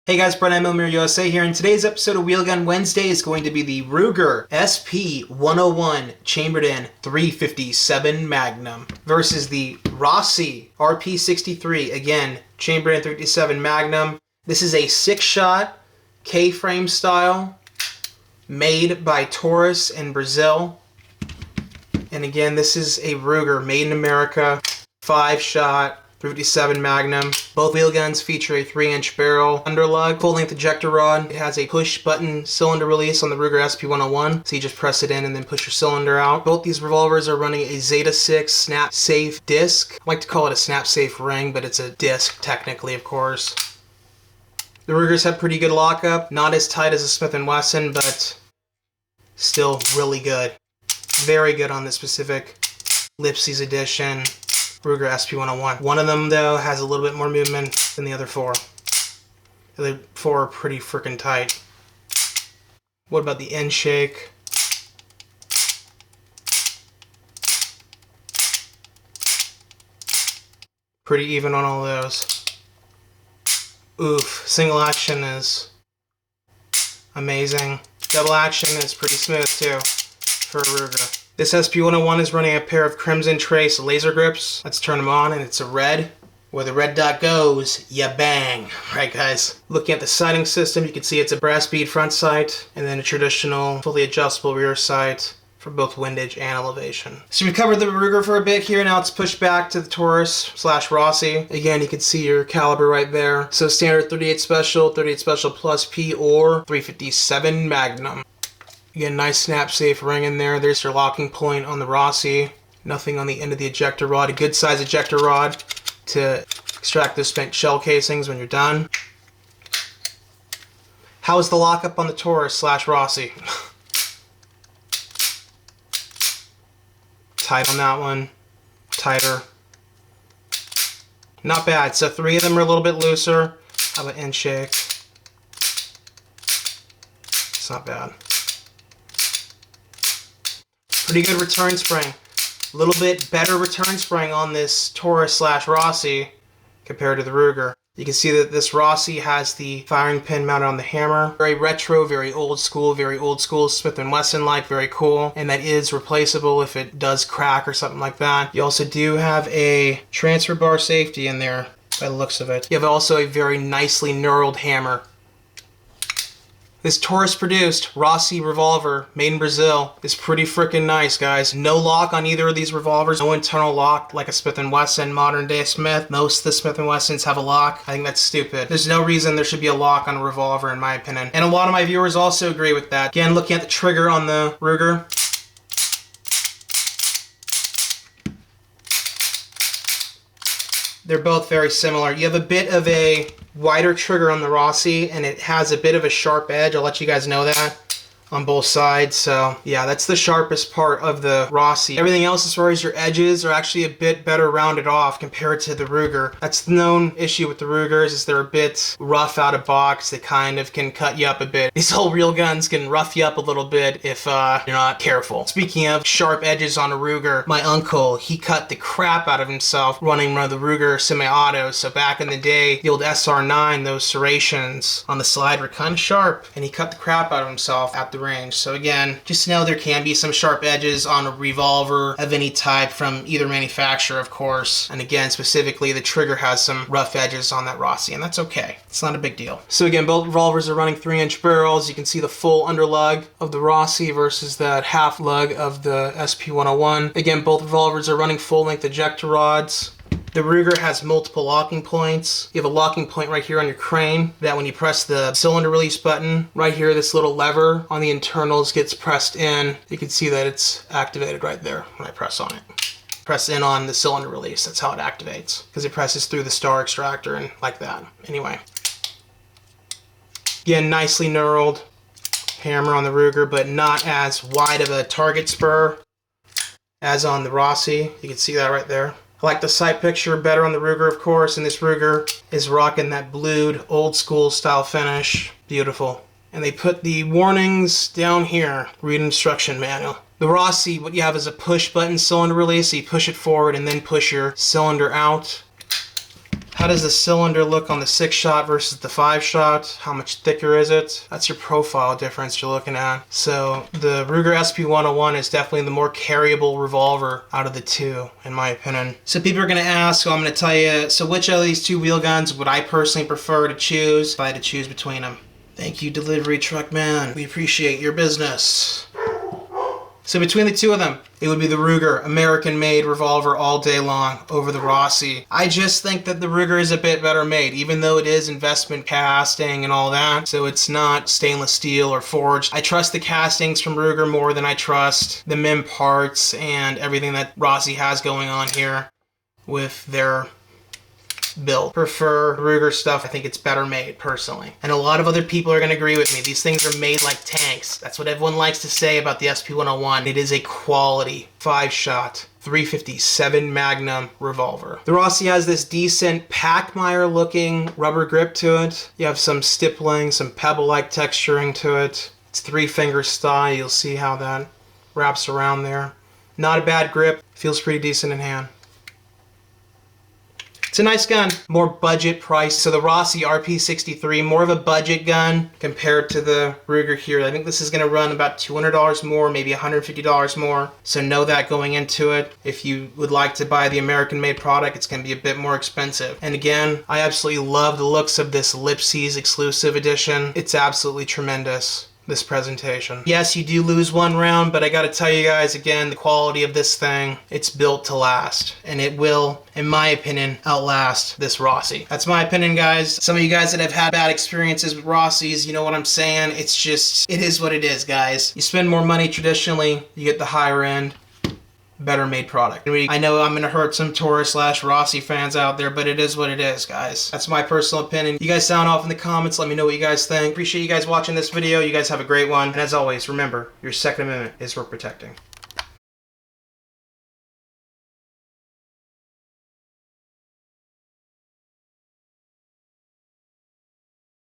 Hey guys, Brett Milmer USA here, and today's episode of Wheel Gun Wednesday is going to be the Ruger SP101 chambered in 357 Magnum versus the Rossi RP63, again, chambered in 357 Magnum. This is a 6-shot K-frame style made by Taurus in Brazil. And again, this is a Ruger made in America, 5-shot 357 Magnum. Both wheel guns feature a 3-inch barrel underlug, full-length ejector rod. It has a push-button cylinder release on the Ruger SP101, so you just press it in and then push your cylinder out. Both these revolvers are running a Zeta 6 snap-safe disc. I like to call it a snap-safe ring, but it's a disc technically, of course. The Rugers have pretty good lockup, not as tight as a Smith & Wesson, but still really good. Very good on this specific lipseys edition Ruger SP101. One of them, though, has a little bit more movement than the other four. The other four are pretty freaking tight. What about the end shake? Pretty even on all those. Oof, single action is amazing. Double action is pretty smooth, too, for a Ruger. This SP101 is running a pair of Crimson Trace laser grips. Let's turn them on, and it's a red. Where the red dot goes, ya bang. Right, guys? Looking at the sighting system, you can see it's a brass bead front sight, and then a traditional, fully adjustable rear sight for both windage and elevation. So we covered the Ruger for a bit here. Now let's push back to the Taurus/Rossi. Again, you can see your caliber right there. So standard 38 Special, 38 Special Plus P, or 357 Magnum. Again, nice snap-safe ring in there. There's your locking point on the Rossi. Nothing on the end of the ejector rod. A good size ejector rod to extract the spent shell casings when you're done. How is the lockup on the Taurus/Rossi? Tight on that one. Tighter. Not bad. So 3 of them are a little bit looser. How about end shake? It's not bad. Pretty good return spring. A little bit better return spring on this Taurus/Rossi compared to the Ruger. You can see that this Rossi has the firing pin mounted on the hammer. Very retro, very old school Smith & Wesson-like, very cool. And that is replaceable if it does crack or something like that. You also do have a transfer bar safety in there by the looks of it. You have also a very nicely knurled hammer. This Taurus-produced Rossi revolver, made in Brazil, is pretty freaking nice, guys. No lock on either of these revolvers. No internal lock like a Smith & Wesson, modern-day Smith. Most of the Smith & Wessons have a lock. I think that's stupid. There's no reason there should be a lock on a revolver, in my opinion. And a lot of my viewers also agree with that. Again, looking at the trigger on the Ruger. They're both very similar. You have a bit of a wider trigger on the Rossi, and it has a bit of a sharp edge. I'll let you guys know that on both sides. So yeah, that's the sharpest part of the Rossi. Everything else as far as your edges are actually a bit better rounded off compared to the Ruger. That's the known issue with the Rugers, is they're a bit rough out of box. They kind of can cut you up a bit. These whole real guns can rough you up a little bit if you're not careful. Speaking of sharp edges on a Ruger, my uncle, he cut the crap out of himself running one of the Ruger semi-autos. So back in the day, the old SR9, those serrations on the slide were kind of sharp, and he cut the crap out of himself at the range. So again, just know there can be some sharp edges on a revolver of any type from either manufacturer, of course. And again, specifically, the trigger has some rough edges on that Rossi, and that's okay. It's not a big deal. So again, both revolvers are running 3-inch barrels. You can see the full underlug of the Rossi versus that half lug of the SP101. Again, both revolvers are running full-length ejector rods. The Ruger has multiple locking points. You have a locking point right here on your crane that when you press the cylinder release button, right here, this little lever on the internals gets pressed in. You can see that it's activated right there when I press on it. Press in on the cylinder release. That's how it activates, because it presses through the star extractor and like that. Anyway. Again, nicely knurled hammer on the Ruger, but not as wide of a target spur as on the Rossi. You can see that right there. I like the sight picture better on the Ruger, of course, and this Ruger is rocking that blued, old school style finish. Beautiful. And they put the warnings down here. Read instruction manual. The Rossi, what you have is a push button cylinder release, so you push it forward and then push your cylinder out. How does the cylinder look on the 6-shot versus the 5-shot? How much thicker is it? That's your profile difference you're looking at. So the Ruger SP101 is definitely the more carryable revolver out of the two, in my opinion. So people are going to ask, so I'm going to tell you, so which of these two wheel guns would I personally prefer to choose if I had to choose between them? Thank you, delivery truck man. We appreciate your business. So between the two of them, it would be the Ruger American-made revolver all day long over the Rossi. I just think that the Ruger is a bit better made, even though it is investment casting and all that. So it's not stainless steel or forged. I trust the castings from Ruger more than I trust the MIM parts and everything that Rossi has going on here with their build. Prefer Ruger stuff. I think it's better made personally. And a lot of other people are going to agree with me. These things are made like tanks. That's what everyone likes to say about the SP101. It is a quality 5-shot 357 Magnum revolver. The Rossi has this decent Packmeyer looking rubber grip to it. You have some stippling, some pebble-like texturing to it. It's 3-finger style. You'll see how that wraps around there. Not a bad grip. Feels pretty decent in hand. It's a nice gun, more budget price. So the Rossi RP63, more of a budget gun compared to the Ruger here. I think this is gonna run about $200 more, maybe $150 more. So know that going into it. If you would like to buy the American-made product, it's gonna be a bit more expensive. And again, I absolutely love the looks of this lipseys exclusive edition. It's absolutely tremendous, this presentation. Yes, you do lose one round, but I gotta tell you guys again, the quality of this thing, it's built to last. And it will, in my opinion, outlast this Rossi. That's my opinion, guys. Some of you guys that have had bad experiences with Rossis, you know what I'm saying? It's just, it is what it is, guys. You spend more money traditionally, you get the higher end, better made product. I know I'm gonna hurt some Taurus/Rossi fans out there, but it is what it is, guys. That's my personal opinion. You guys sound off in the comments. Let me know what you guys think. Appreciate you guys watching this video. You guys have a great one. And as always, remember, your Second Amendment is worth protecting.